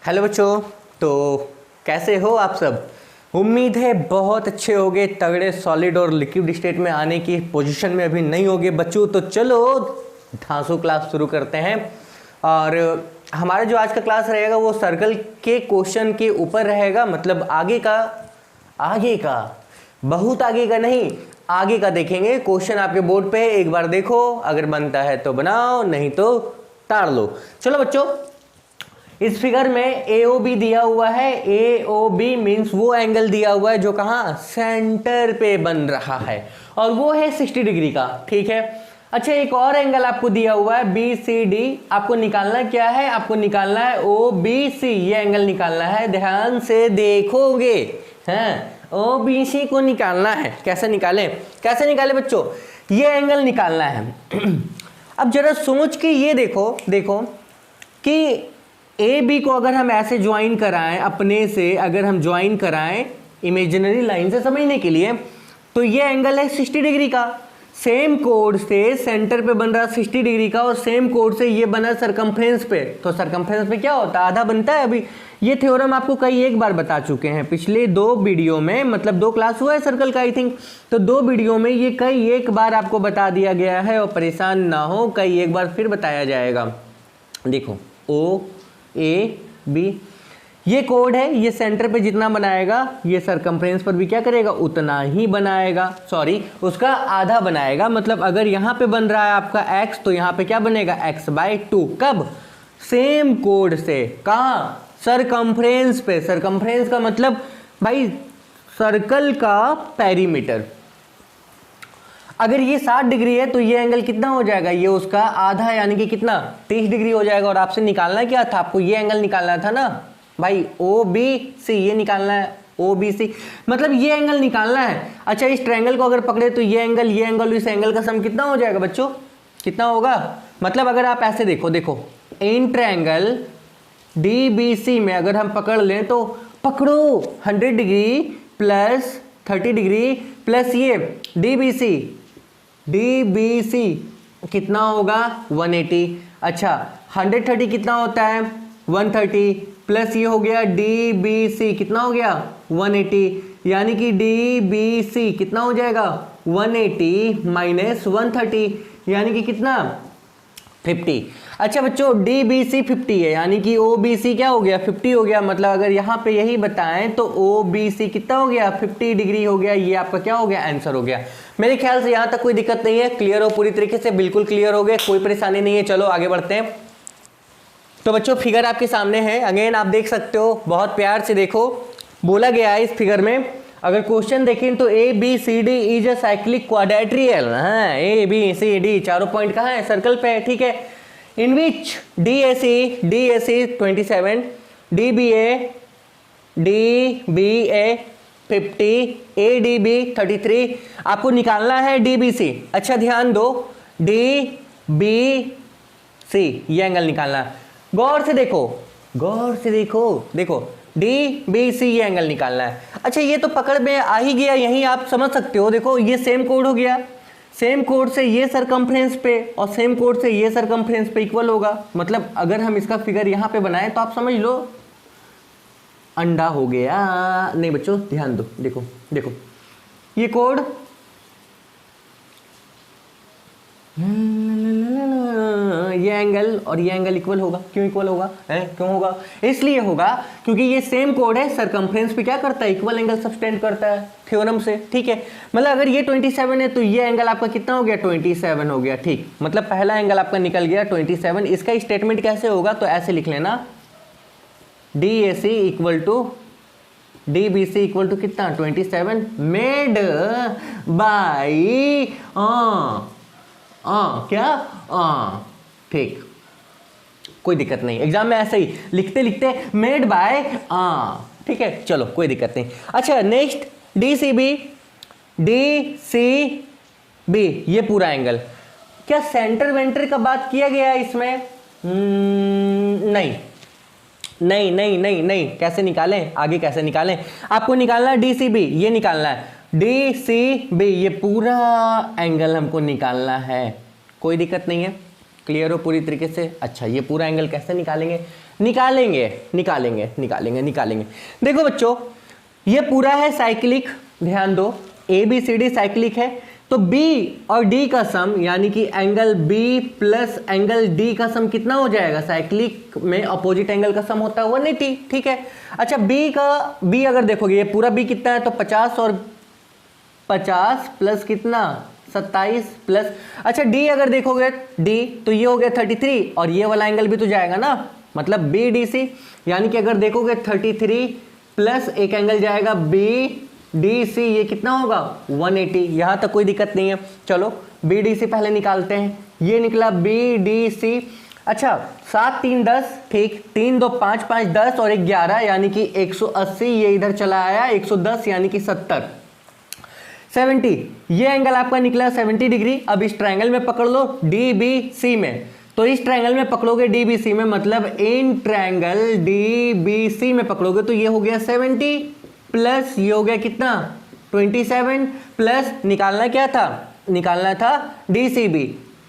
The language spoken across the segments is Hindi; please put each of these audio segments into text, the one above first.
हेलो बच्चों, तो कैसे हो आप सब। उम्मीद है बहुत अच्छे होगे, तगड़े सॉलिड और लिक्विड स्टेट में आने की पोजीशन में अभी नहीं होगे बच्चों। तो चलो धांसू क्लास शुरू करते हैं। और हमारा जो आज का क्लास रहेगा वो सर्कल के क्वेश्चन के ऊपर रहेगा, मतलब आगे का बहुत आगे का नहीं, आगे का देखेंगे। क्वेश्चन आपके बोर्ड पे एक बार देखो, अगर बनता है तो बनाओ, नहीं तो ताड़ लो। चलो बच्चों, इस फिगर में AOB दिया हुआ है। AOB मींस वो एंगल दिया हुआ है जो कहां सेंटर पे बन रहा है, और वो है 60 डिग्री का। ठीक है। अच्छा, एक और एंगल आपको दिया हुआ है BCD। आपको निकालना क्या है? आपको निकालना है OBC। ये एंगल निकालना है, ध्यान से देखोगे। हैं, OBC को निकालना है। कैसे निकालें बच्चों? ये एंगल निकालना है। अब जरा सोच के ये देखो कि AB को अगर हम ऐसे ज्वाइन कराएं, अपने से अगर हम ज्वाइन कराएं इमेजिनरी लाइन से समझने के लिए, तो ये एंगल है 60 डिग्री का। सेम कोड से सेंटर पे बन रहा 60 डिग्री का, और सेम कोड से ये बना सरकमफ्रेंस पे। तो सरकमफ्रेंस पे क्या होता है? आधा बनता है। अभी ये थ्योरम आपको कई एक बार बता चुके हैं पिछले 2 वीडियो में, मतलब 2 क्लास हुआ है सर्कल का आई थिंक। तो 2 वीडियो में ये कई एक बार आपको बता दिया गया है, और परेशान ना हो, कई एक बार फिर बताया जाएगा। देखो OAB ये कोड है, ये सेंटर पे जितना बनाएगा ये सरकमफ्रेंस पर भी क्या करेगा? उतना ही बनाएगा। सॉरी, उसका आधा बनाएगा। मतलब अगर यहाँ पे बन रहा है आपका x, तो यहाँ पे क्या बनेगा? x/2। कब? सेम कोड से। कहाँ? सरकमफ्रेंस पे। सरकमफ्रेंस का मतलब भाई सर्कल का पेरीमीटर। अगर ये 60 डिग्री है तो ये एंगल कितना हो जाएगा? ये उसका आधा, यानी कि कितना? 30 डिग्री हो जाएगा। और आपसे निकालना क्या था? आपको ये एंगल निकालना था ना भाई, OBC। ये निकालना है OBC, मतलब ये एंगल निकालना है। अच्छा, इस ट्रायंगल को अगर पकड़े तो ये एंगल इस एंगल का सम कितना हो जाएगा बच्चों? कितना होगा? मतलब अगर आप ऐसे देखो इन ट्रायंगल DBC में अगर हम पकड़ लें, तो पकड़ो 100 डिग्री प्लस 30 डिग्री प्लस ये DBC कितना होगा? 180। अच्छा, 130 कितना होता है? 130 प्लस ये हो गया DBC कितना हो गया? 180, यानी कि DBC कितना हो जाएगा? 180 माइनस 130, यानी कि कितना? 50। अच्छा बच्चों, DBC 50 है, यानी कि OBC क्या हो गया? 50 हो गया। मतलब अगर यहाँ पे यही बताएं तो OBC कितना हो गया? 50 डिग्री हो गया। ये आपका क्या हो गया? आंसर हो गया। मेरे ख्याल से यहाँ तक कोई दिक्कत नहीं है। क्लियर हो पूरी तरीके से? बिल्कुल क्लियर हो गए, कोई परेशानी नहीं है। चलो आगे बढ़ते हैं। तो बच्चों, फिगर आपके सामने है। अगेन आप देख सकते हो, बहुत प्यार से देखो। बोला गया है इस फिगर में, अगर क्वेश्चन देखें तो ABCD इज अ साइक्लिक क्वाड्रेट्रियल। हाँ, ABCD चारों पॉइंट कहाँ है? सर्कल पे है। ठीक है। इन विच DAC 27, DBA 50, ADB 33। आपको निकालना है DBC। अच्छा ध्यान दो, DBC ये एंगल निकालना है। गौर से देखो DBC ये एंगल निकालना है। अच्छा, ये तो पकड़ में आ ही गया, यहीं आप समझ सकते हो। देखो ये सेम कोड हो गया, सेम कोड से ये सरकमफ्रेंस पे और सेम कोड से ये सरकमफ्रेंस पे इक्वल होगा। मतलब अगर हम इसका फिगर यहाँ पे बनाएं तो आप समझ लो अंडा हो गया। नहीं बच्चों, ध्यान दो, देखो ये कोड, ये एंगल और ये एंगल इक्वल होगा। क्यों इक्वल होगा? क्यों होगा? इसलिए होगा क्योंकि ये सेम कोड है, सरकमफ्रेंस पे क्या करता है? इक्वल एंगल सब्सटेंड करता है थ्योरम से। ठीक है। मतलब अगर ये 27 है तो ये एंगल आपका कितना हो गया? 27 हो गया। ठीक, मतलब पहला एंगल आपका निकल गया 27। इसका स्टेटमेंट कैसे होगा? तो ऐसे लिख लेना, DAC equal to DBC equal to कितना? 27 मेड बाई क्या? ठीक, कोई दिक्कत नहीं। एग्जाम में ऐसे ही लिखते मेड बाय ठीक है, चलो कोई दिक्कत नहीं। अच्छा, नेक्स्ट DCB ये पूरा एंगल, क्या सेंटर वेंटर का बात किया गया है इसमें? नहीं। कैसे निकालें? आगे कैसे निकालें? आपको निकालना है DCB, ये निकालना है DCB, ये पूरा एंगल हमको निकालना है। कोई दिक्कत नहीं है, क्लियर हो पूरी तरीके से? अच्छा, ये पूरा एंगल कैसे निकालेंगे? निकालेंगे निकालेंगे निकालेंगे निकालेंगे। देखो बच्चों, ये पूरा है साइक्लिक, ध्यान दो, A B C D cyclic है, तो B और D का सम यानी कि angle B plus angle D का सम कितना हो जाएगा? साइक्लिक में अपोजिट एंगल का सम होता है 180, ठीक है। अच्छा B अगर देखोगे, ये पूरा B कितना है, तो 50 और 50 प्लस कितना 27 प्लस, अच्छा D अगर देखोगे D तो ये हो गया 33 और ये वाला एंगल भी तो जाएगा ना, मतलब BDC, यानी कि अगर देखोगे 33 प्लस एक एंगल जाएगा BDC, ये कितना होगा 180। यहां तक कोई दिक्कत नहीं है। चलो BDC पहले निकालते हैं, ये निकला BDC। अच्छा 7 3 10, ठीक, 3 2 5 5 10 और 11 यानी कि 180, ये इधर चला आया 110 यानी कि 70 ये एंगल आपका निकला 70 डिग्री। अब इस ट्रायंगल में पकड़ लो DBC में, तो इस ट्रायंगल में पकड़ोगे DBC में, मतलब इन ट्रायंगल DBC में पकड़ोगे तो ये हो गया 70 प्लस ये हो गया कितना 27 प्लस निकालना क्या था, निकालना था DCB।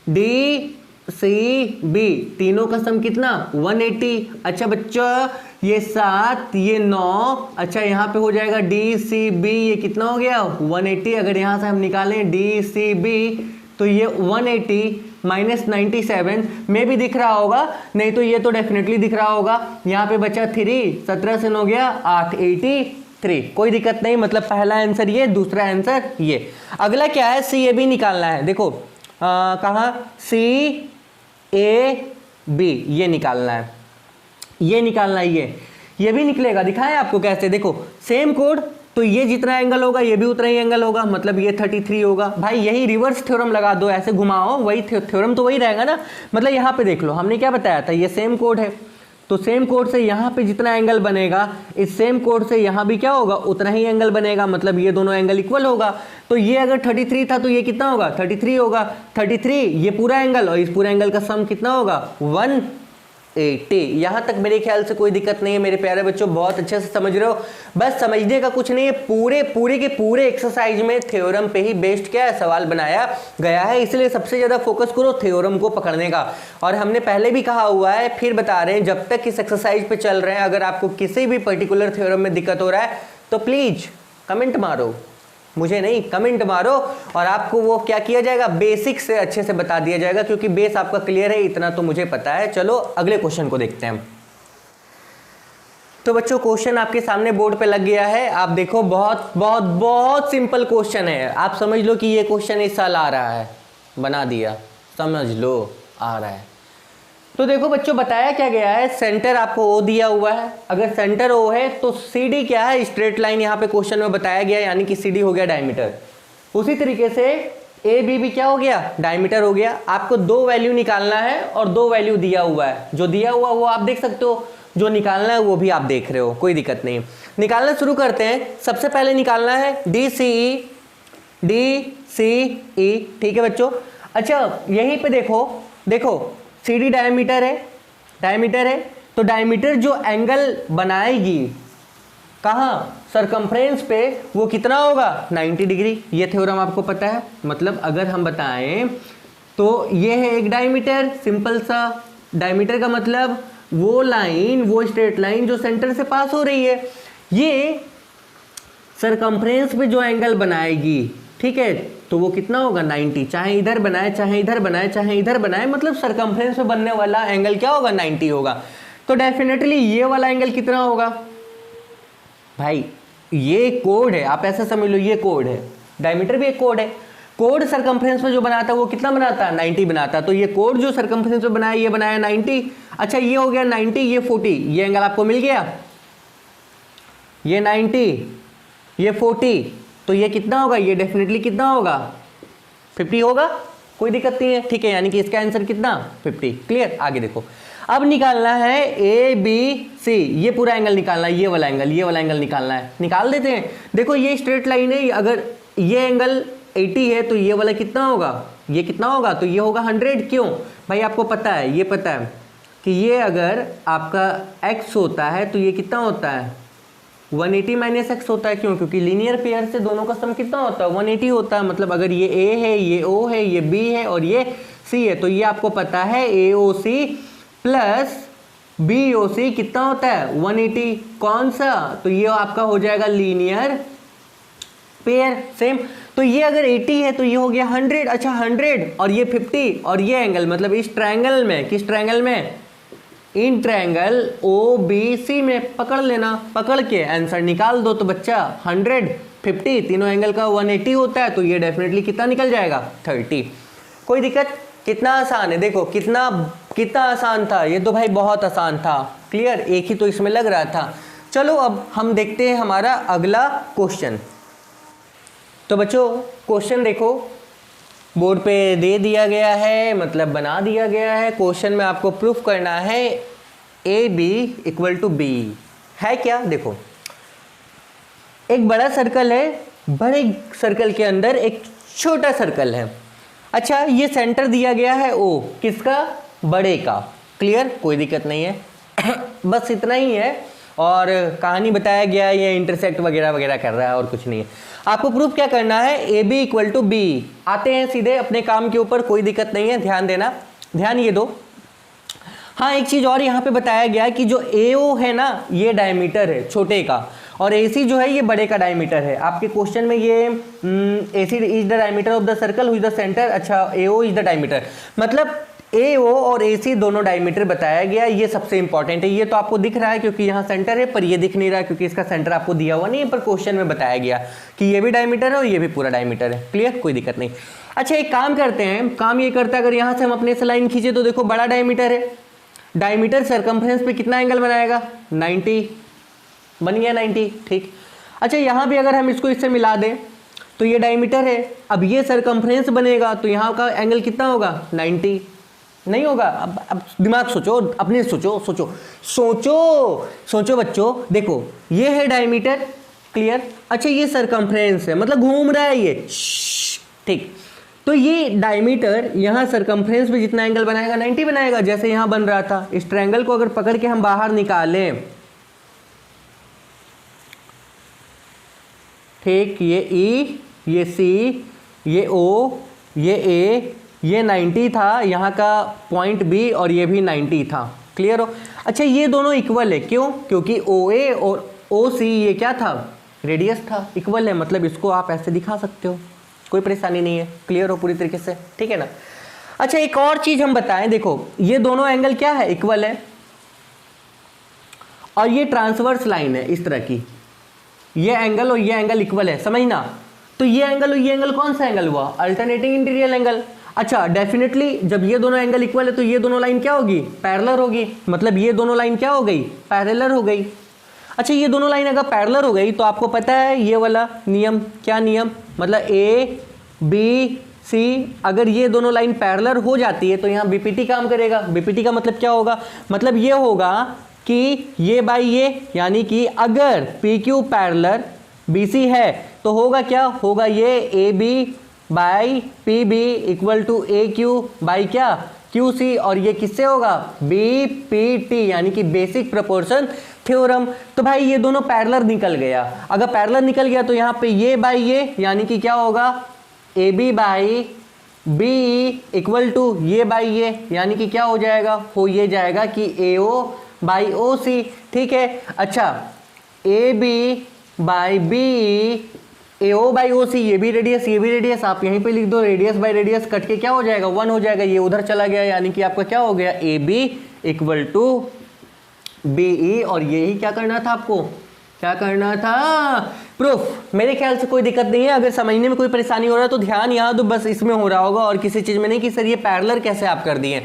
DCB तीनों का सम कितना 180। अच्छा बच्चों ये 7 ये 9, अच्छा यहाँ पे हो जाएगा DCB, ये कितना हो गया 180। अगर यहाँ से हम निकालें DCB तो ये 180 माइनस 97 में भी दिख रहा होगा, नहीं तो ये तो डेफिनेटली दिख रहा होगा। यहाँ पे बचा 3, 17 से 9 गया 8, 83, कोई दिक्कत नहीं, मतलब पहला आंसर ये, दूसरा आंसर ये। अगला क्या है, CAB निकालना है। देखो कहाँ CAB ये निकालना है, ये निकालना है, ये भी निकलेगा, दिखाएं आपको कैसे। देखो सेम कोड, तो ये जितना एंगल होगा ये भी उतना ही एंगल होगा, मतलब ये 33 होगा। भाई यही रिवर्स थ्योरम लगा दो, ऐसे घुमाओ, वही थ्योरम तो वही रहेगा ना। मतलब यहाँ पे देख लो, हमने क्या बताया था, ये सेम कोड है, तो सेम कोड से यहाँ पे जितना एंगल बनेगा, इस सेम कोड से यहाँ भी क्या होगा उतना ही एंगल बनेगा, मतलब ये दोनों एंगल इक्वल होगा। तो ये अगर 33 था तो ये कितना होगा 33 होगा, 33 ये पूरा एंगल और इस पूरा एंगल का सम कितना होगा 180। यहाँ तक मेरे ख्याल से कोई दिक्कत नहीं है मेरे प्यारे बच्चों, बहुत अच्छे से समझ रहे हो। बस समझने का कुछ नहीं है, पूरे के पूरे एक्सरसाइज में थ्योरम पे ही बेस्ड क्या है सवाल बनाया गया है, इसलिए सबसे ज़्यादा फोकस करो थ्योरम को पकड़ने का। और हमने पहले भी कहा हुआ है, फिर बता रहे हैं, जब तक इस एक्सरसाइज पे चल रहे हैं, अगर आपको किसी भी पर्टिकुलर थ्योरम में दिक्कत हो रहा है तो प्लीज़ कमेंट मारो, मुझे नहीं, कमेंट मारो, और आपको वो क्या किया जाएगा बेसिक से अच्छे से बता दिया जाएगा, क्योंकि बेस आपका क्लियर है, इतना तो मुझे पता है। चलो अगले क्वेश्चन को देखते हैं। तो बच्चों क्वेश्चन आपके सामने बोर्ड पे लग गया है, आप देखो, बहुत बहुत बहुत सिंपल क्वेश्चन है। आप समझ लो कि ये क्वेश्चन इस साल आ रहा है, बना दिया, समझ लो आ रहा है। तो देखो बच्चों बताया क्या गया है, सेंटर आपको O दिया हुआ है, अगर सेंटर O है तो CD क्या है, स्ट्रेट लाइन यहाँ पे क्वेश्चन में बताया गया, यानी कि CD हो गया डायमीटर। उसी तरीके से AB भी क्या हो गया डायमीटर हो गया। आपको 2 वैल्यू निकालना है और 2 वैल्यू दिया हुआ है, जो दिया हुआ वो आप देख सकते हो, जो निकालना है वो भी आप देख रहे हो, कोई दिक्कत नहीं। निकालना शुरू करते हैं। सबसे पहले निकालना है DCE, ठीक है बच्चों। अच्छा यहीं पे देखो CD डायमीटर है, तो डायमीटर जो एंगल बनाएगी कहाँ सरकमफ्रेंस पे, वो कितना होगा 90 डिग्री। ये थ्योरम आपको पता है, मतलब अगर हम बताएं तो ये है एक डायमीटर, सिंपल सा। डायमीटर का मतलब वो लाइन, वो स्ट्रेट लाइन जो सेंटर से पास हो रही है, ये सरकमफ्रेंस पे जो एंगल बनाएगी, ठीक है, तो वो कितना होगा 90। चाहे इधर बनाए, चाहे इधर बनाए, चाहे इधर बनाए, मतलब सरकमफ्रेंस पे बनने वाला एंगल क्या होगा 90 होगा। तो डेफिनेटली ये वाला एंगल कितना होगा भाई, ये कोड है, आप ऐसा समझ लो, ये कोड है, डायमीटर भी एक कोड है। कोड सरकमफ्रेंस पे जो बनाता है वो कितना बनाता है 90 बनाता है, तो ये कोड जो सरकमफ्रेंस पे बनाया ये बनाया 90। अच्छा ये हो गया 90, ये 40, ये एंगल आपको मिल गया, ये 90, ये 40, तो ये कितना होगा, ये डेफिनेटली कितना होगा 50 होगा, कोई दिक्कत नहीं है, ठीक है। यानी कि इसका आंसर कितना 50। क्लियर। आगे देखो, अब निकालना है ABC, ये पूरा एंगल निकालना है, ये वाला एंगल निकालना है, निकाल देते हैं। देखो ये स्ट्रेट लाइन है, अगर ये एंगल 80 है तो ये वाला कितना होगा, ये कितना होगा, तो ये होगा 100। क्यों भाई, आपको पता है, ये पता है कि ये अगर आपका x होता है तो ये कितना होता है 180 माइनस एक्स होता है। क्यों, क्योंकि लीनियर पेयर से दोनों का सम कितना होता है 180 होता है। मतलब अगर ये A है, ये O है, ये B है और ये C है, तो ये आपको पता है AOC प्लस BOC कितना होता है 180, कौन सा, तो ये आपका हो जाएगा लीनियर पेयर सेम। तो ये अगर 80 है तो ये हो गया 100, अच्छा 100 और ये 50 और ये एंगल, मतलब इस ट्रायंगल में, किस ट्रायंगल में, इन ट्रायंगल OBC में पकड़ लेना, पकड़ के आंसर निकाल दो। तो बच्चा 100 50 तीनों एंगल का 180 होता है, तो ये डेफिनेटली कितना निकल जाएगा 30। कोई दिक्कत, कितना आसान है, देखो कितना कितना आसान था, ये तो भाई बहुत आसान था, क्लियर, एक ही तो इसमें लग रहा था। चलो अब हम देखते हैं हमारा अगला क्वेश्चन। तो बच्चों क्वेश्चन देखो बोर्ड पे दे दिया गया है, मतलब बना दिया गया है। क्वेश्चन में आपको प्रूफ करना है AB = B है क्या। देखो एक बड़ा सर्कल है, बड़े सर्कल के अंदर एक छोटा सर्कल है। अच्छा ये सेंटर दिया गया है O, किसका, बड़े का, क्लियर, कोई दिक्कत नहीं है बस इतना ही है। और कहानी बताया गया है, ये इंटरसेक्ट वगैरह वगैरह कर रहा है और कुछ नहीं है। आपको प्रूफ क्या करना है, AB = B। आते हैं सीधे अपने काम के ऊपर, कोई दिक्कत नहीं है, ध्यान देना, ध्यान ये दो। हाँ एक चीज और यहाँ पे बताया गया है कि जो AO है ना ये डायमीटर है छोटे का, और AC जो है ये बड़े का डायमीटर है। आपके क्वेश्चन में ये AC is the diameter of the circle हुई द सेंटर, अच्छा AO इज द डायमीटर, मतलब AO और AC दोनों डायमीटर बताया गया, ये सबसे इंपॉर्टेंट है। ये तो आपको दिख रहा है क्योंकि यहाँ सेंटर है, पर ये दिख नहीं रहा क्योंकि इसका सेंटर आपको दिया हुआ नहीं है, पर क्वेश्चन में बताया गया कि ये भी डायमीटर है और ये भी पूरा डायमीटर है, क्लियर, कोई दिक्कत नहीं। अच्छा एक काम करते हैं, काम ये करता है, अगर यहाँ से हम अपने से लाइन खींचे तो देखो बड़ा डायमीटर है, डायमीटर सर्कमफ्रेंस पे कितना एंगल बनाएगा 90, बन गया 90, ठीक। अच्छा यहाँ भी अगर हम इसको इससे मिला दें तो ये डायमीटर है, अब ये सर्कमफ्रेंस बनेगा तो यहाँ का एंगल कितना होगा 90, नहीं होगा। अब दिमाग सोचो, अपने सोचो सोचो सोचो सोचो बच्चों, देखो ये है डायमीटर, क्लियर, अच्छा ये सर्कमफ्रेंस है, मतलब घूम रहा है ये, ठीक। तो ये डायमीटर यहाँ सर्कमफ्रेंस पे जितना एंगल बनाएगा 90 बनाएगा, जैसे यहाँ बन रहा था। इस ट्रायंगल को अगर पकड़ के हम बाहर निकालें, ठीक, ये E, ये C, ये O, ये A, ये 90 था, यहाँ का पॉइंट B और ये भी 90 था, क्लियर हो। अच्छा ये दोनों इक्वल है, क्यों, क्योंकि OA और OC ये क्या था, रेडियस था, इक्वल है, मतलब इसको आप ऐसे दिखा सकते हो, कोई परेशानी नहीं है, क्लियर हो पूरी तरीके से, ठीक है ना। अच्छा एक और चीज हम बताएं, देखो ये दोनों एंगल क्या है, इक्वल है, और ये ट्रांसवर्स लाइन है इस तरह की, ये एंगल और ये एंगल इक्वल है, समझना। तो ये एंगल और ये एंगल कौन सा एंगल हुआ, अल्टरनेटिंग इंटीरियर एंगल। अच्छा डेफिनेटली जब ये दोनों एंगल इक्वल है तो ये दोनों लाइन क्या होगी, पैरेलल होगी, मतलब ये दोनों लाइन क्या हो गई, पैरेलल हो गई। अच्छा ये दोनों लाइन अगर पैरेलल हो गई तो आपको पता है ये वाला नियम, क्या नियम, मतलब ABC, अगर ये दोनों लाइन पैरेलल हो जाती है तो यहाँ BPT काम करेगा। BPT का मतलब क्या होगा, मतलब ये होगा कि ये बाई ये, यानी कि अगर PQ पैरेलल BC है तो होगा क्या, होगा ये AB by PB = AQ by क्या, QC, और ये किससे होगा, BPT, यानी कि बेसिक प्रोपोर्शन थ्योरम। तो भाई ये दोनों पैरेलल निकल गया, अगर पैरेलल निकल गया तो यहाँ पे ये बाई ये, यानी कि क्या होगा, AB बाई BE = ये बाई ये, यानी कि क्या हो जाएगा, हो ये जाएगा कि AO बाई OC, ठीक है। अच्छा AB by BE, AO by OC, ये भी रेडियस ये भी रेडियस, आप यहीं पे लिख दो, रेडियस बाई रेडियस कट के क्या हो जाएगा 1 हो जाएगा, ये उधर चला गया, यानी कि आपका क्या हो गया AB = BE, और यही क्या करना था आपको, क्या करना था, प्रूफ। मेरे ख्याल से कोई दिक्कत नहीं है, अगर समझने में कोई परेशानी हो रहा है तो ध्यान यहाँ तो बस इसमें हो रहा होगा और किसी चीज़ में नहीं कि सर ये पैरेलल कैसे आप कर दिए।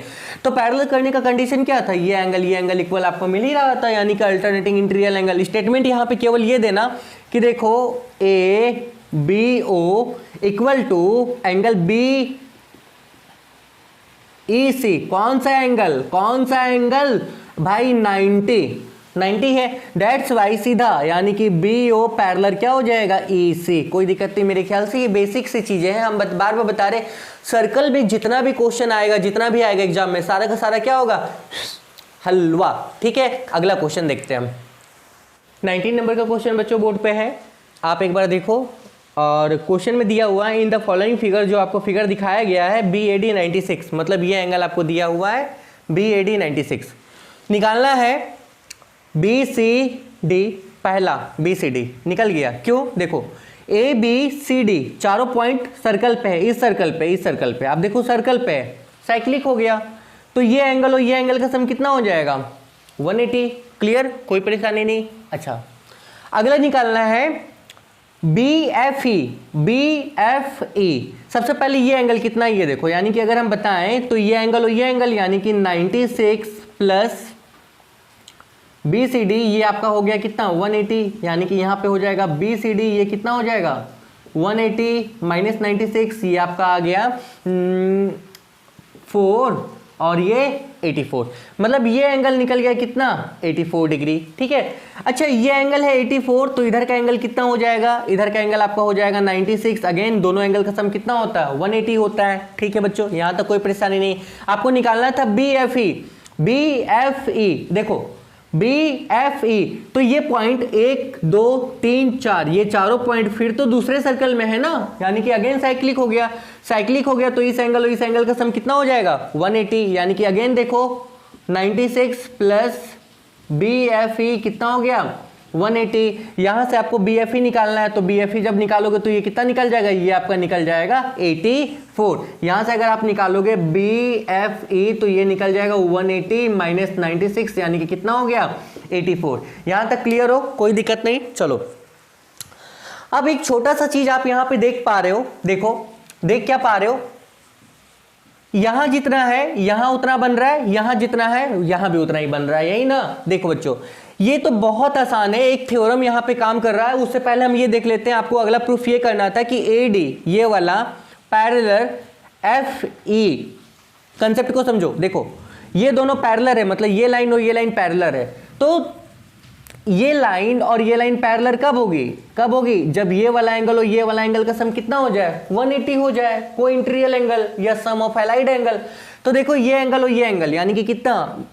तो पैरेलल करने का कंडीशन क्या था, ये एंगल इक्वल आपको मिल ही रहा था, यानी कि अल्टरनेटिंग इंटीरियर एंगल। स्टेटमेंट यहाँ पे केवल ये देना कि देखो ABO = एंगल BEC, कौन सा एंगल भाई 90 है, डेट्स वाई सीधा, यानी कि BO पैरेलल क्या हो जाएगा EC। कोई दिक्कत नहीं, मेरे ख्याल से ये बेसिक सी चीजें हैं, हम बार बार बता रहे। सर्कल में जितना भी क्वेश्चन आएगा, जितना भी आएगा एग्जाम में, सारा का सारा क्या होगा, हलवा, ठीक है। अगला क्वेश्चन देखते हैं हम। 19 नंबर का क्वेश्चन बच्चों बोर्ड पे है, आप एक बार देखो। और क्वेश्चन में दिया हुआ है इन द फॉलोइंग फिगर, जो आपको फिगर दिखाया गया है BAD 96, मतलब ये एंगल आपको दिया हुआ है BAD 96। निकालना है बी सी डी, पहला बी सी डी निकल गया। क्यों? देखो ए बी सी डी चारों पॉइंट सर्कल पे है, इस सर्कल पे, इस सर्कल पे, आप देखो सर्कल पे है, साइक्लिक हो गया, तो ये एंगल और ये एंगल का सम कितना हो जाएगा? 180। क्लियर? कोई परेशानी नहीं। अच्छा, अगला निकालना है B F E, B F E. सबसे पहले ये एंगल कितना है ये देखो, यानी कि अगर हम बताएं तो ये एंगल और ये एंगल यानी कि 96 प्लस बी सी डी, ये आपका हो गया कितना? 180, यानी कि यहाँ पे हो जाएगा बी सी डी, ये कितना हो जाएगा? 180 माइनस 96, ये आपका आ गया 4 और ये 84, मतलब ये एंगल निकल गया कितना? 84 डिग्री। ठीक है। अच्छा, ये एंगल है 84, तो इधर का एंगल कितना हो जाएगा? इधर का एंगल आपका हो जाएगा 96। अगेन दोनों एंगल का सम कितना होता है? 180 होता है। ठीक है बच्चों, यहाँ तक कोई परेशानी नहीं। आपको निकालना था B F E, B F E, देखो बी एफ ई, तो ये पॉइंट 1 2 3 4, ये चारों पॉइंट फिर तो दूसरे सर्कल में है ना, यानी कि अगेन साइक्लिक हो गया। साइक्लिक हो गया तो इस एंगल और इस एंगल का सम कितना हो जाएगा? 180, यानी कि अगेन देखो 96 प्लस बी एफ ई कितना हो गया? 180। यहां से आपको बी एफ ई निकालना है, तो बी एफ ई जब निकालोगे तो ये कितना निकल जाएगा? ये आपका निकल जाएगा 84। यहां से अगर आप निकालोगे बी एफ ई तो ये निकल जाएगा 180 माइनस 96, यानी कि कितना हो गया? 84। यहां तक क्लियर हो? कोई दिक्कत नहीं। चलो, अब एक छोटा सा चीज आप यहां पे देख पा रहे हो, देखो देख क्या पा रहे हो? यहां जितना है यहां उतना बन रहा है, यहां जितना है यहां भी उतना ही बन रहा है, यही ना? देखो बच्चों, ये तो बहुत आसान है, एक थ्योरम यहां पे काम कर रहा है। उससे पहले हम ये देख लेते हैं, आपको अगला प्रूफ ये करना था कि ए डी ये वाला पैरेलल एफ ई, कंसेप्ट को समझो। देखो ये दोनों पैरेलल है, मतलब ये लाइन और ये लाइन पैरेलल है, तो ये लाइन और ये लाइन पैरेलल कब होगी? कब होगी? जब ये वाला एंगल और ये वाला एंगल का सम कितना हो जाए? 180 हो जाए, कोई इंटीरियल एंगल या सम ऑफ एलाइड एंगल। तो देखो ये एंगल और ये एंगल यानी कि कितना?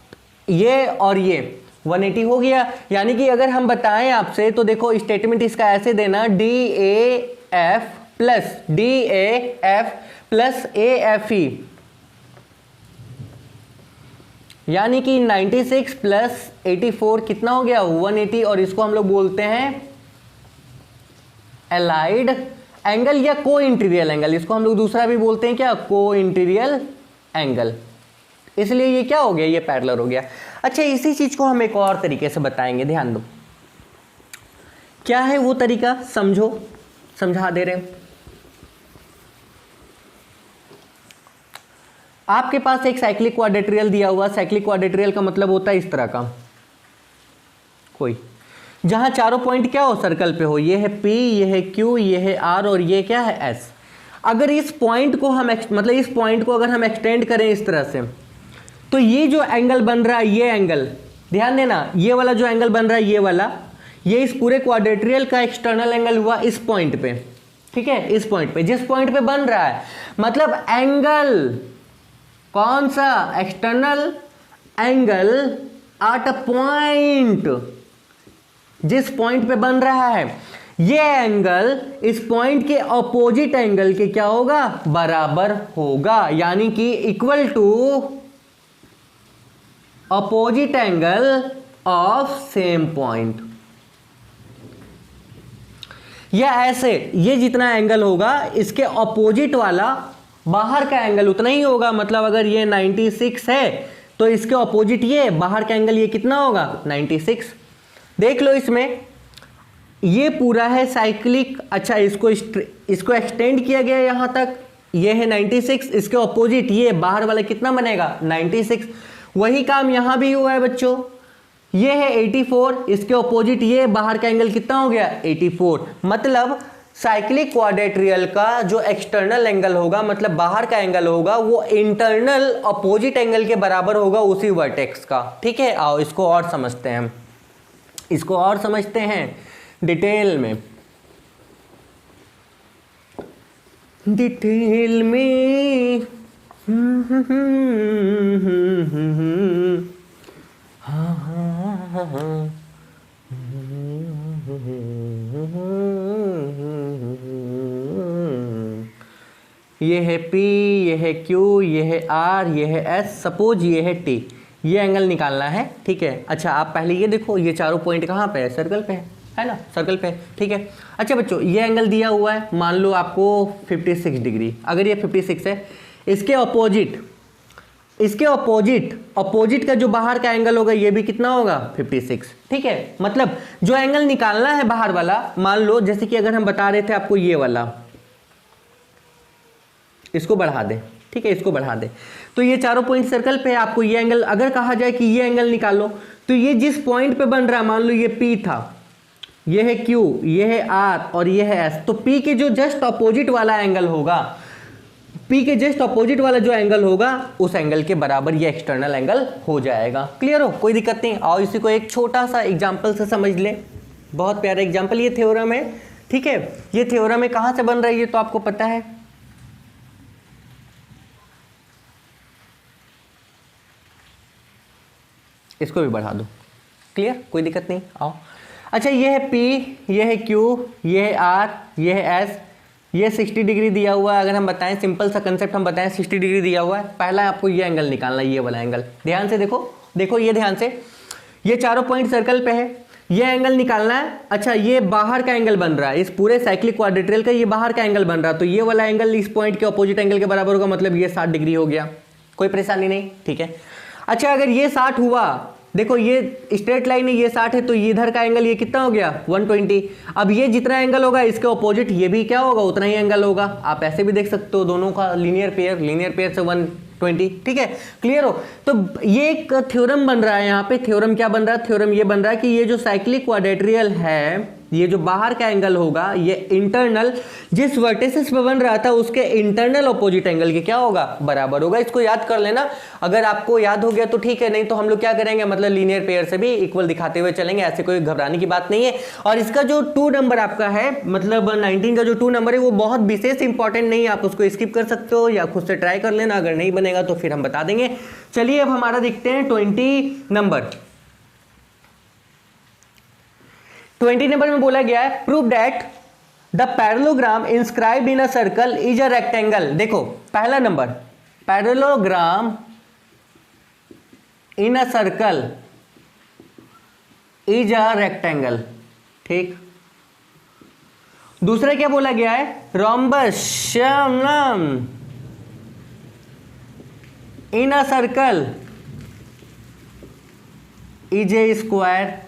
ये और ये 180 हो गया। यानी कि अगर हम बताएं आपसे तो देखो स्टेटमेंट इसका ऐसे देना, D A F plus D A F plus A F E, यानी कि 96 प्लस 84 कितना हो गया? 180। और इसको हम लोग बोलते हैं एलाइड एंगल या को इंटीरियल एंगल। इसको हम लोग दूसरा भी बोलते हैं क्या? को इंटीरियल एंगल। इसलिए ये क्या हो गया? ये पैरेलल हो गया। अच्छा, इसी चीज को हम एक और तरीके से बताएंगे, ध्यान दो। क्या है वो तरीका? समझो, समझा दे रहे हैं। आपके पास एक साइक्लिक क्वाड्रेट्रियल दिया हुआ, साइक्लिक क्वाड्रेट्रियल का मतलब होता है इस तरह का कोई, जहां चारों पॉइंट क्या हो? सर्कल पे हो। ये है P, ये है Q, ये है R और ये क्या है S। अगर इस पॉइंट को हम मतलब इस पॉइंट को अगर हम एक्सटेंड करें इस तरह से, तो ये जो एंगल बन रहा है, ये एंगल ध्यान देना, ये वाला जो एंगल बन रहा है, ये वाला, ये इस पूरे क्वाड्रेट्रियल का एक्सटर्नल एंगल हुआ इस पॉइंट पे। ठीक है, इस पॉइंट पे, जिस पॉइंट पे बन रहा है, मतलब एंगल कौन सा? External angle at a point, जिस पॉइंट पे बन रहा है, ये एंगल इस पॉइंट के अपोजिट एंगल के क्या होगा? बराबर होगा, यानी कि equal to opposite angle of same point. या ऐसे, ये जितना एंगल होगा इसके अपोजिट वाला बाहर का एंगल उतना ही होगा। मतलब अगर ये 96 है तो इसके अपोजिट ये बाहर का एंगल ये कितना होगा? 96। देख लो इसमें, ये पूरा है साइक्लिक। अच्छा, इसको एक्सटेंड किया गया यहां तक, ये है 96, इसके अपोजिट ये बाहर वाला कितना बनेगा? 96। वही काम यहां भी हुआ है बच्चों, ये है 84, इसके अपोजिट ये बाहर का एंगल कितना हो गया? 84। मतलब साइक्लिक क्वाड्रेट्रियल का जो एक्सटर्नल एंगल होगा, मतलब बाहर का एंगल होगा, वो इंटरनल अपोजिट एंगल के बराबर होगा उसी वर्टेक्स का। ठीक है, आओ इसको और समझते हैं, हम इसको और समझते हैं डिटेल में, डिटेल में। हाँ हाँ हाँ हाँ। ये है P, ये है Q, ये है R, ये है S, सपोज ये है T। ये एंगल निकालना है, ठीक है। अच्छा आप पहले ये देखो, ये चारों पॉइंट कहाँ पे है, सर्कल पे है ना, सर्कल पे, ठीक है। अच्छा बच्चों ये एंगल दिया हुआ है, मान लो आपको 56 डिग्री, अगर ये 56 है, इसके अपोजिट का जो बाहर का एंगल होगा ये भी कितना होगा 56, ठीक है। मतलब जो एंगल निकालना है बाहर वाला, मान लो जैसे कि अगर हम बता रहे थे आपको ये वाला, इसको बढ़ा दें, ठीक है, इसको बढ़ा दें, तो ये चारों पॉइंट सर्कल पे है, आपको ये एंगल अगर कहा जाए कि ये एंगल निकालो, तो ये जिस पॉइंट पे बन रहा है, मान लो ये P था, ये है Q, ये है R और ये है S, तो P के जो जस्ट अपोजिट वाला एंगल होगा, P के जस्ट अपोजिट वाला जो एंगल होगा उस एंगल के बराबर ये एक्सटर्नल एंगल हो जाएगा। क्लियर हो, कोई दिक्कत नहीं। आओ इसी को एक छोटा सा एग्जाम्पल से समझ ले, बहुत प्यारा एग्जाम्पल, ये थ्योरम है, ठीक है। ये थ्योरम है, कहाँ से बन रहा है ये तो आपको पता है, इसको भी बढ़ा दो, क्लियर, कोई दिक्कत नहीं। आओ अच्छा ये है P, ये है Q, ये है R, ये है S, ये 60 डिग्री दिया हुआ है। अगर हम बताएं सिंपल सा कंसेप्ट हम बताएं, 60 डिग्री दिया हुआ है, पहला आपको ये एंगल निकालना है, ये वाला एंगल, ध्यान से देखो ये ध्यान से, ये चारों पॉइंट सर्कल पे है, ये एंगल निकालना है। अच्छा ये बाहर का एंगल बन रहा है, इस पूरे साइक्लिक क्वाड्रेट्रल का ये बाहर का एंगल बन रहा है, तो ये वाला एंगल इस पॉइंट के अपोजिट एंगल के बराबर होगा, मतलब ये 60 डिग्री हो गया, कोई परेशानी नहीं, ठीक है। अच्छा अगर ये 60 हुआ, देखो ये स्ट्रेट लाइन है, ये 60 है, तो ये इधर का एंगल ये कितना हो गया 120। अब ये जितना एंगल होगा इसके ऑपोजिट ये भी क्या होगा, उतना ही एंगल होगा। आप ऐसे भी देख सकते हो, दोनों का लीनियर पेयर से 120, ठीक है, क्लियर हो। तो ये एक थ्योरम बन रहा है, यहाँ पे थ्योरम क्या बन रहा है, थ्योरम ये बन रहा है कि ये जो साइक्लिक क्वाड्रेट्रियल है, ये जो बाहर का एंगल होगा, ये इंटरनल जिस वर्टिसेस पे बन रहा था उसके इंटरनल अपोजिट एंगल के क्या होगा, बराबर होगा। इसको याद कर लेना, अगर आपको याद हो गया तो ठीक है, नहीं तो हम लोग क्या करेंगे, मतलब लीनियर पेयर से भी इक्वल दिखाते हुए चलेंगे, ऐसे कोई घबराने की बात नहीं है। और इसका जो 2 नंबर आपका है, मतलब 19 का जो 2 नंबर है, वो बहुत विशेष इंपॉर्टेंट नहीं है, आप उसको स्किप कर सकते हो या खुद से ट्राई कर लेना, अगर नहीं बनेगा तो फिर हम बता देंगे। चलिए अब हमारा देखते हैं 20 नंबर। 20 नंबर में बोला गया है prove that the parallelogram inscribed in a circle is a rectangle. देखो पहला number, parallelogram in a circle is a rectangle, ठीक। दूसरा क्या बोला गया है, rhombus in a circle is a square,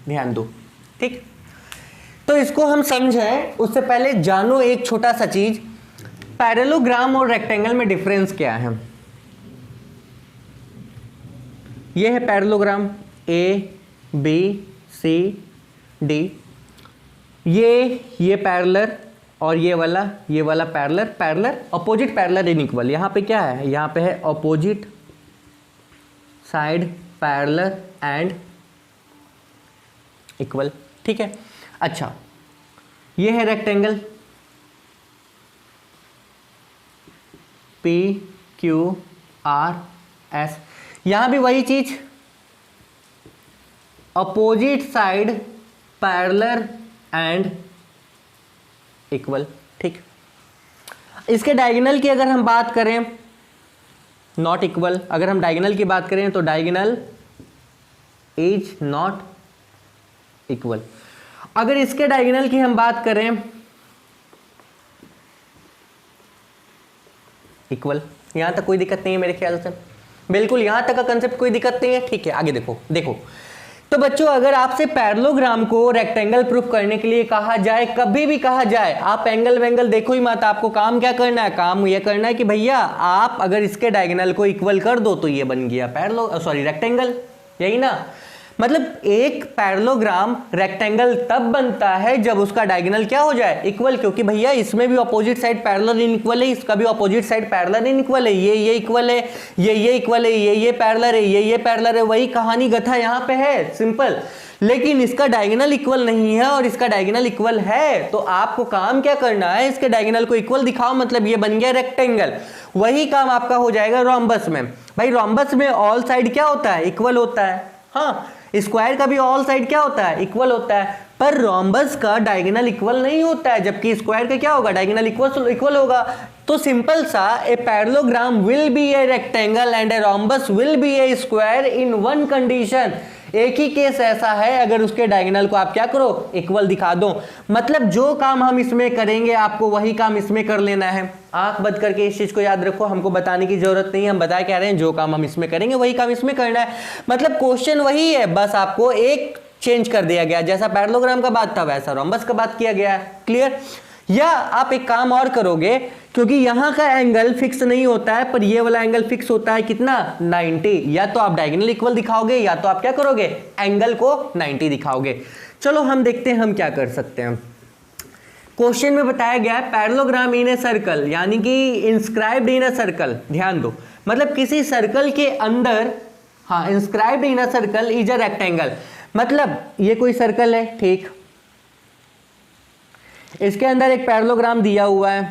ध्यान दो, ठीक। तो इसको हम समझें उससे पहले जानो एक छोटा सा चीज, पैरेललोग्राम और रेक्टेंगल में डिफरेंस क्या है। ये है parallelogram A B C D, ये पैरेलल और ये वाला पैरेलल अपोजिट पैरेलल इनइक्वल। यहां पे क्या है, यहां पे है opposite side parallel and equal, ठीक है। अच्छा ये है rectangle P Q R S, यहां भी वही चीज, opposite side parallel and equal, ठीक। इसके डायगोनल की अगर हम बात करें, नॉट इक्वल, अगर हम डायगोनल की बात करें तो डायगोनल इज नॉट इक्वल। अगर इसके डायगोनल की हम बात करें, इक्वल। यहां तक कोई दिक्कत नहीं है मेरे ख्याल से, बिल्कुल यहां तक का कंसेप्ट कोई दिक्कत नहीं है, ठीक है। आगे देखो तो बच्चों अगर आपसे पैरेललोग्राम को रेक्टेंगल प्रूफ करने के लिए कहा जाए, कभी भी कहा जाए, आप एंगल वेंगल देखो ही मत, आपको काम क्या करना है, काम यह करना है कि भैया आप अगर इसके डायगोनल को इक्वल कर दो तो ये बन गया रेक्टेंगल, यही ना। मतलब एक पैरेललोग्राम रेक्टेंगल तब बनता है जब उसका डायगोनल क्या हो जाए, इक्वल, क्योंकि भैया इसमें भी अपोजिट साइड पैरेलल इनइक्वल है, इसका भी अपोजिट साइड पैरेलल इनइक्वल है, ये इक्वल है, ये इक्वल है, ये पैरेलल है, ये पैरेलल है, वही कहानी गथा यहाँ पे है, सिंपल। लेकिन इसका डायगोनल इक्वल नहीं है और इसका डायगोनल इक्वल है, तो आपको काम क्या करना है, इसके डायगोनल को इक्वल दिखाओ, मतलब ये बन गया रेक्टेंगल। वही काम आपका हो जाएगा रोम्बस में। भाई रोम्बस में ऑल साइड क्या होता है, इक्वल होता है, हाँ। स्क्वायर का भी ऑल साइड क्या होता है, इक्वल होता है। पर रोम्बस का डायगोनल इक्वल नहीं होता है, जबकि स्क्वायर का क्या होगा, डायगोनल इक्वल होगा। तो सिंपल सा, a parallelogram will be a rectangle and a rhombus will be A square in one condition. एक ही केस ऐसा है अगर उसके डायगोनल को आप क्या करो, इक्वल दिखा दो। मतलब जो काम हम इसमें करेंगे आपको वही काम इसमें कर लेना है। आंख बंद करके इस चीज को याद रखो, हमको बताने की जरूरत नहीं है, हम बता कह रहे हैं जो काम हम इसमें करेंगे वही काम इसमें करना है। मतलब क्वेश्चन वही है, बस आपको एक चेंज कर दिया गया, जैसा पैरेललोग्राम का बात था वैसा रोम्बस का बात किया गया है। क्लियर? या आप एक काम और करोगे, क्योंकि यहां का एंगल फिक्स नहीं होता है पर ये वाला एंगल फिक्स होता है कितना, 90। या तो आप डायगोनल इक्वल दिखाओगे या तो आप क्या करोगे, एंगल को 90 दिखाओगे। चलो हम देखते हैं हम क्या कर सकते हैं। क्वेश्चन में बताया गया है पैरेललोग्राम इन ए सर्कल, यानी कि इंस्क्राइब्ड इन ए सर्कल। ध्यान दो, मतलब किसी सर्कल के अंदर, हाँ, inscribed in a circle is a rectangle. मतलब ये कोई सर्कल है, ठीक, इसके अंदर एक पैरेललोग्राम दिया हुआ है।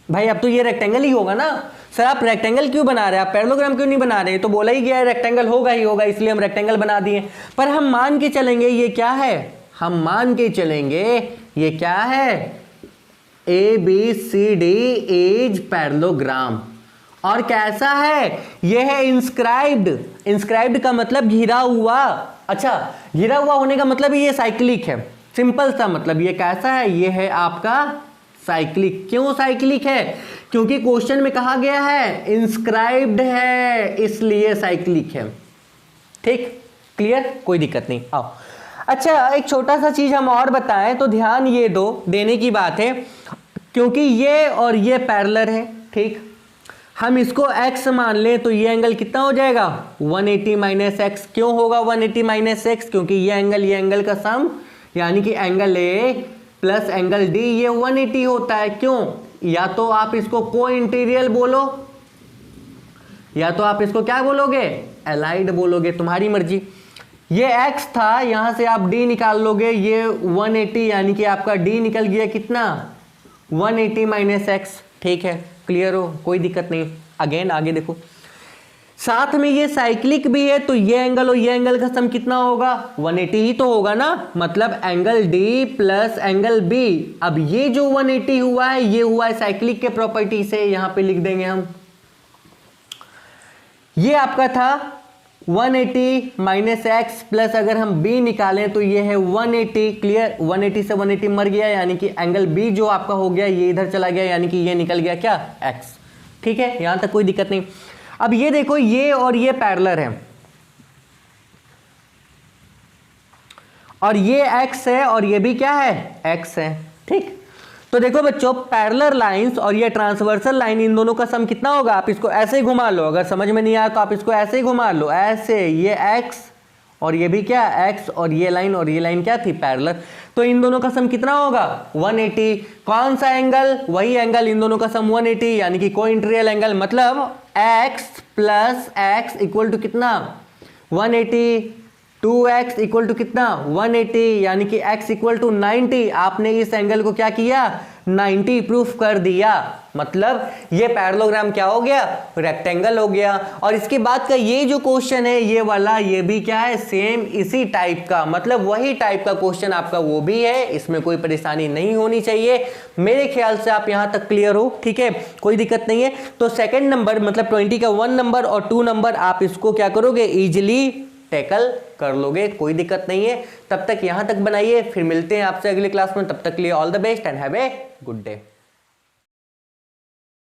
भाई अब तो ये रेक्टेंगल ही होगा ना सर, आप रेक्टेंगल क्यों बना रहे हैं, आप पैरेललोग्राम क्यों नहीं बना रहे? तो बोला ही गया है रेक्टेंगल होगा ही होगा, इसलिए हम रेक्टेंगल बना दिए। पर हम मान के चलेंगे ये क्या है, हम मान के चलेंगे ये क्या है, ABCD इज पैरेललोग्राम। और कैसा है, यह है इंस्क्राइब्ड। इंस्क्राइब्ड का मतलब घिरा हुआ। अच्छा, घिरा हुआ होने का मतलब ये साइक्लिक है, सिंपल सा मतलब। ये कैसा है, ये है आपका साइक्लिक। क्यों साइक्लिक है, क्योंकि क्वेश्चन में कहा गया है इंस्क्राइब्ड है, इसलिए साइक्लिक है। ठीक, क्लियर, कोई दिक्कत नहीं। आओ, अच्छा एक छोटा सा चीज हम और बताएं तो ध्यान ये दो, देने की बात है, क्योंकि ये और ये पैरेलल है, ठीक, हम इसको x मान लें तो ये एंगल कितना हो जाएगा, 180 माइनस एक्स। क्यों होगा 180 माइनस एक्स, क्योंकि ये एंगल का सम, यानी कि angle A plus angle D ये 180 होता है। क्यों, या तो आप इसको को इंटीरियल बोलो या तो आप इसको क्या बोलोगे, एलाइड बोलोगे, तुम्हारी मर्जी। ये x था, यहां से आप D निकाल लोगे, ये 180 यानी कि आपका D निकल गया कितना, 180 माइनस एक्स। ठीक है, क्लियर हो, कोई दिक्कत नहीं। अगेन आगे देखो, साथ में ये साइक्लिक भी है तो ये एंगल और ये एंगल का सम कितना होगा, 180 ही तो होगा ना। मतलब angle D plus angle B। अब ये जो 180 हुआ है ये हुआ है साइक्लिक के प्रॉपर्टी से, यहां पे लिख देंगे हम। ये आपका था 180 माइनस एक्स प्लस अगर हम B निकालें तो ये है 180। क्लियर, 180 से 180 मर गया, यानी कि एंगल B जो आपका हो गया ये इधर चला गया, यानी कि ये निकल गया क्या, x। ठीक है, यहां तक कोई दिक्कत नहीं। अब ये देखो, ये और ये पैरेलल है और ये x है और ये भी क्या है, x है। ठीक, तो देखो बच्चों, पैरेलल लाइंस और ये ट्रांसवर्सल लाइन, इन दोनों का सम कितना होगा, आप इसको ऐसे ही घुमा लो, अगर समझ में नहीं आया तो आप इसको ऐसे ही घुमा लो, ऐसे, ये x और ये भी क्या, x, और ये लाइन क्या थी, पैरेलल। तो इन दोनों का सम कितना होगा, 180। कौन सा एंगल, वही एंगल, इन दोनों का सम 180, यानी कि कोइंटीरियल एंगल। मतलब x plus x equal to कितना, 180, 2x इक्वल टू कितना, 180, यानी कि x इक्वल टू 90। आपने इस एंगल को क्या किया, 90 प्रूफ कर दिया। मतलब ये पैरेललोग्राम क्या हो गया, रेक्टेंगल हो गया। और इसके बाद का ये जो क्वेश्चन है ये वाला, ये भी क्या है, सेम इसी टाइप का, मतलब वही टाइप का क्वेश्चन आपका वो भी है, इसमें कोई परेशानी नहीं होनी चाहिए। मेरे ख्याल से आप यहां तक क्लियर हो, ठीक है, कोई दिक्कत नहीं है। तो सेकंड नंबर मतलब 20 का 1 नंबर और 2 नंबर आप इसको क्या करोगे, इजिली टैकल कर लोगे, कोई दिक्कत नहीं है। तब तक यहां तक बनाइए, फिर मिलते हैं आपसे अगली क्लास में। तब तक के लिए all the best and have a good day.